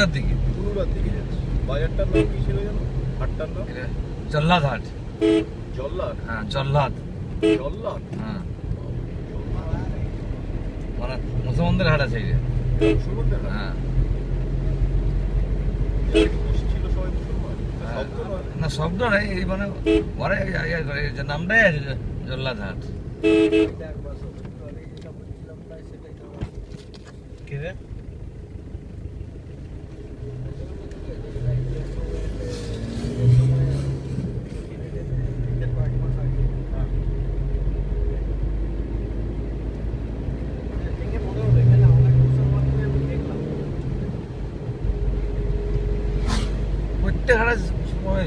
পুরুলিয়ার দিকে। পুরুলিয়ার দিকে যাচ্ছি। বাজারটার নাম কি ছিল জানো? হাটটার নাম জল্লাদ হাট। জল্লাদ। হ্যাঁ জল্লাদ। জল্লাদ। হ্যাঁ মানে মুসলমানদের হাট আছে এই যে। মুসলমানদের হাট? হ্যাঁ যারা কি বসে ছিল সবাই মুসলমান? শব্দ নয়। না শব্দ নাই, এই মানে ওরা এই যে নামটাই আছে জল্লাদ হাট। কে রে? প্রত্যেক হাটে সময়